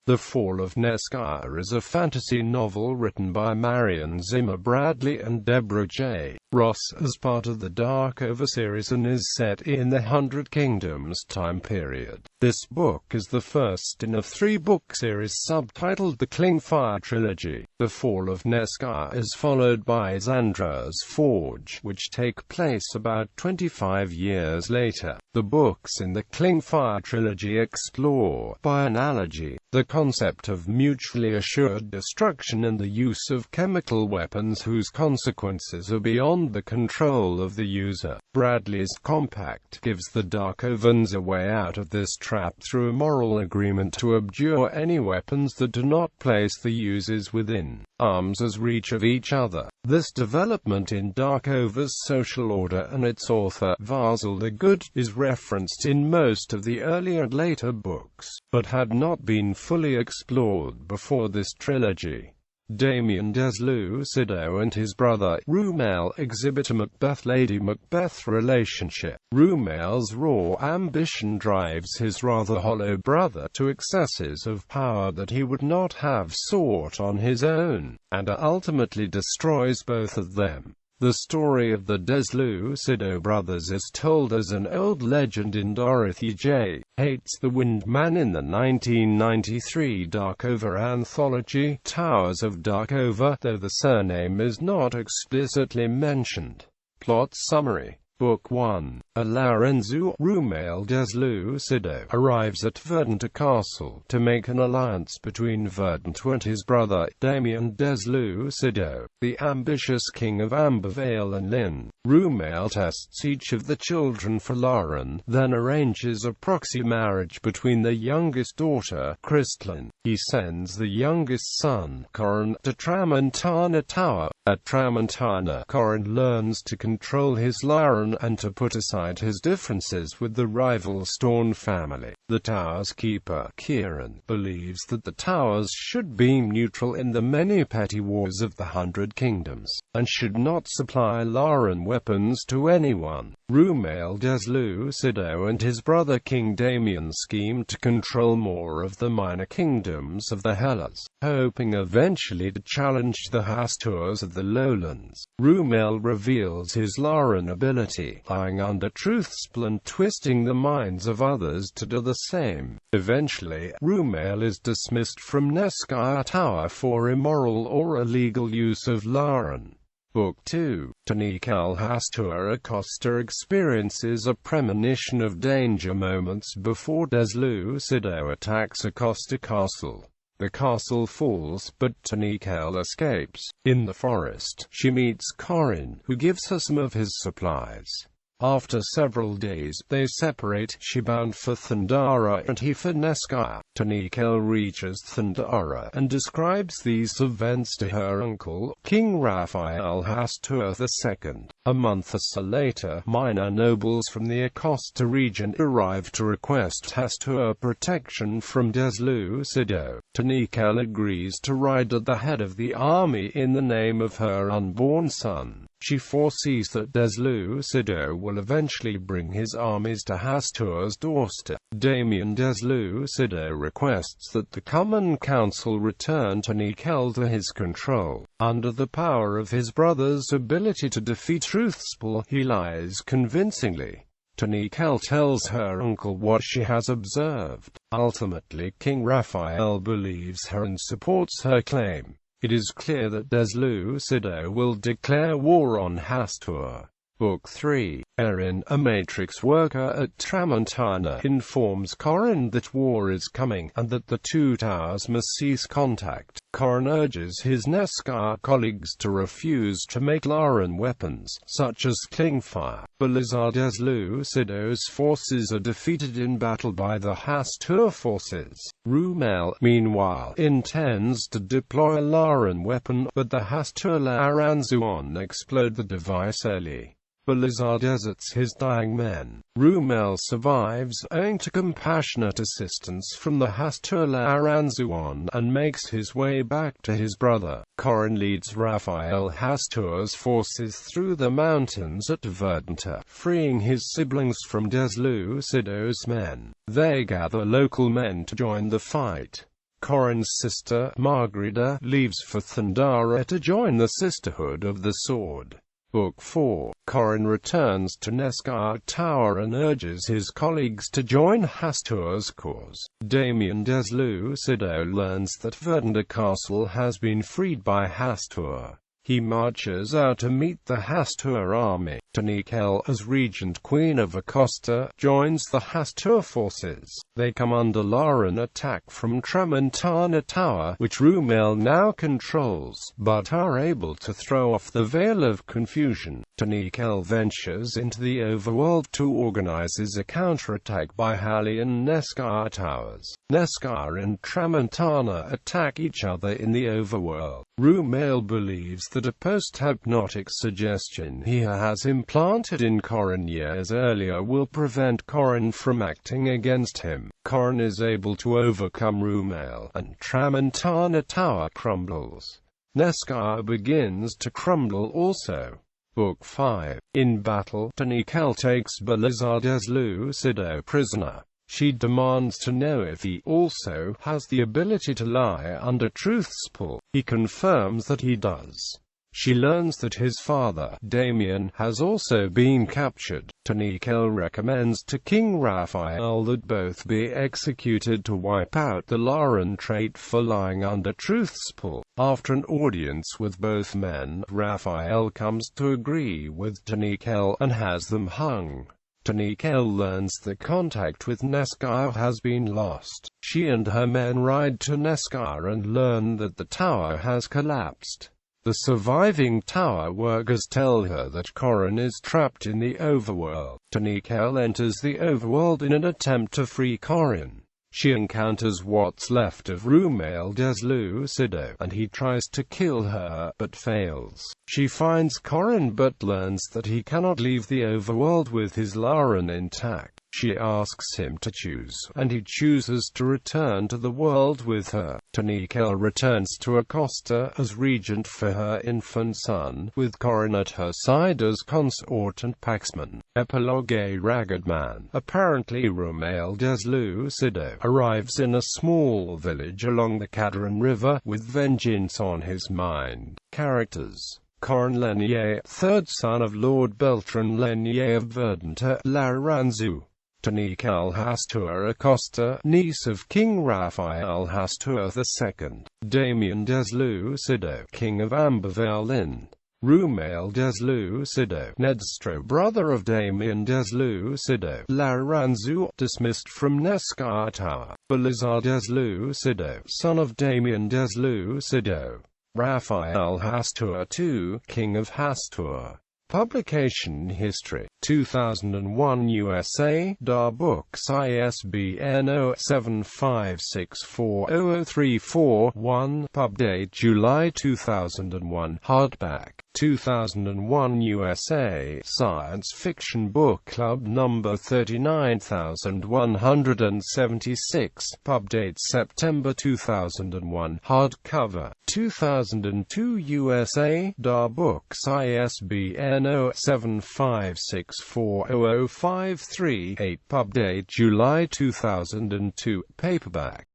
The Fall of Neskaya is a fantasy novel written by Marion, Zimmer, Bradley and Deborah J.Ross as part of the Darkover series and is set in the Hundred Kingdoms time period. This book is the first in a three-book series subtitled The Clingfire Trilogy. The Fall of Neskaya is followed by Zandru's Forge, which take place about 25 years later. The books in the Clingfire trilogy explore, by analogy, the concept of mutually assured destruction and the use of chemical weapons whose consequences are beyond the control of the user. Bradley's compact gives the Darkovans a way out of this trap through a moral agreement to abjure any weapons that do not place the users within arm's reach of each other. This development in Darkover's social order and its author, Vassal the Good, is referenced in most of the earlier and later books, but had not been fully explored before this trilogy. Damien Deslucido and his brother, Rumail, exhibit a Macbeth-Lady Macbeth relationship. Rumail's raw ambition drives his rather hollow brother to excesses of power that he would not have sought on his own, and ultimately destroys both of them. The story of the Deslucido brothers is told as an old legend in Dorothy J. Hates the Wind Man in the 1993 Darkover anthology, Towers of Darkover, though the surname is not explicitly mentioned. Plot summary. Book 1. Lorenzo Rumail Deslucido arrives at Verdant Castle to make an alliance between Verdant and his brother, Damien Deslucido, the ambitious king of Ambervale and Lynn. Rumail tests each of the children for Lauren, then arranges a proxy marriage between the youngest daughter, Kristlin. He sends the youngest son, Corin, to Tramontana Tower. At Tramontana, Corin learns to control his Lauren and to put aside his differences with the rival Storn family. The tower's keeper, Kieran, believes that the towers should be neutral in the many petty wars of the Hundred Kingdoms, and should not supply Lauren weapons to anyone. Rumail Deslucido and his brother King Damien scheme to control more of the minor kingdoms of the Hellas, hoping eventually to challenge the Hasturs of the Lowlands. Rumail reveals his Lauren ability, lying under truthspell and twisting the minds of others to do the same. Eventually, Rumail is dismissed from Neskaya Tower for immoral or illegal use of Lauren. Book 2. Tanikal Hastur Acosta experiences a premonition of danger moments before Deslucido attacks Acosta Castle. The castle falls, but Tanikal escapes. In the forest, she meets Corin, who gives her some of his supplies. After several days, they separate, she bound for Thandara and he for Neskaya. Tanikal reaches Thandara and describes these events to her uncle, King Raphael Hastur II. A month or so later, minor nobles from the Acosta region arrive to request Hastur protection from Deslucido. Tanikal agrees to ride at the head of the army in the name of her unborn son. She foresees that Deslucido will eventually bring his armies to Hastur's doorstep. Damien Deslucido requests that the Common Council return Tanikal to his control. Under the power of his brother's ability to defeat truthspell, he lies convincingly. Tanikal tells her uncle what she has observed. Ultimately, King Raphael believes her and supports her claim. It is clear that Deslucido will declare war on Hastur. Book 3. Erin, a matrix worker at Tramontana, informs Corin that war is coming, and that the two towers must cease contact. Corin urges his Neskaya colleagues to refuse to make Lauren weapons, such as Clingfire. Balazar Deslucido's forces are defeated in battle by the Hastur forces. Rumail, meanwhile, intends to deploy a Lauren weapon, but the Hastur Laranzuon explode the device early. Balazar deserts his dying men. Rumail survives, owing to compassionate assistance from the Hastur Laranzuon, and makes his way back to his brother. Corin leads Raphael Hastur's forces through the mountains at Verdanta, freeing his siblings from Deslucido's men. They gather local men to join the fight. Corin's sister, Margarita, leaves for Thundara to join the Sisterhood of the Sword. Book 4. Corin returns to Neskaya Tower and urges his colleagues to join Hastua's cause. Damien-Deslucido learns that Verdunda Castle has been freed by Hastua. He marches out to meet the Hastua army. Tanikel, as Regent Queen of Acosta, joins the Hastua forces. They come under Lauren attack from Tramontana Tower, which Rumail now controls, but are able to throw off the veil of confusion. Tanikel ventures into the overworld to organizes a counterattack by Halley and Neskaya Towers. Neskaya and Tramontana attack each other in the overworld. Rumail believes that a post-hypnotic suggestion he has implanted in Corin years earlier will prevent Corin from acting against him. Corin is able to overcome Rumail, and Tramontana Tower crumbles. Neskaya begins to crumble also. Book 5. In battle, Tanikel takes Belizar-Deslucido prisoner. She demands to know if he also has the ability to lie under Truth's pull. He confirms that he does. She learns that his father, Damien, has also been captured. Tanikel recommends to King Raphael that both be executed to wipe out the Lauren trait for lying under Truth's pull. After an audience with both men, Raphael comes to agree with Tanikel and has them hung. Tanikel learns that contact with Neskaya has been lost. She and her men ride to Neskaya and learn that the tower has collapsed. The surviving tower workers tell her that Corin is trapped in the overworld. Tanikel enters the overworld in an attempt to free Corin. She encounters what's left of Rumail-Deslucido, and he tries to kill her, but fails. She finds Corin but learns that he cannot leave the overworld with his Lauren intact. She asks him to choose, and he chooses to return to the world with her. Tanikel returns to Acosta as regent for her infant son, with Corin at her side as consort and paxman. Epilogue. A ragged man, apparently Rumail-Deslucido, arrives in a small village along the Cadron River, with vengeance on his mind. Characters: Corin Lenier, third son of Lord Beltran Lenier of Verdunta, Laranzu. Tanikel Hastua Acosta, niece of King Raphael Hastua II. Damien-Deslucido, King of Ambervale. Rumail-Deslucido, Nedstro, brother of Damien-Deslucido. Laranzu, dismissed from Neskaya Tower. Belizar-Deslucido, son of Damien-Deslucido. Raphael Hastua II, King of Hastua. Publication history: 2001 USA, DAR Books, ISBN 0-7564-0034-1, pub date July 2001, hardback, 2001 USA, Science Fiction Book Club number 39176, pub date September 2001, hardcover, 2002 USA, DAR Books, ISBN 0-7564-0053-8, pub date July 2002, paperback.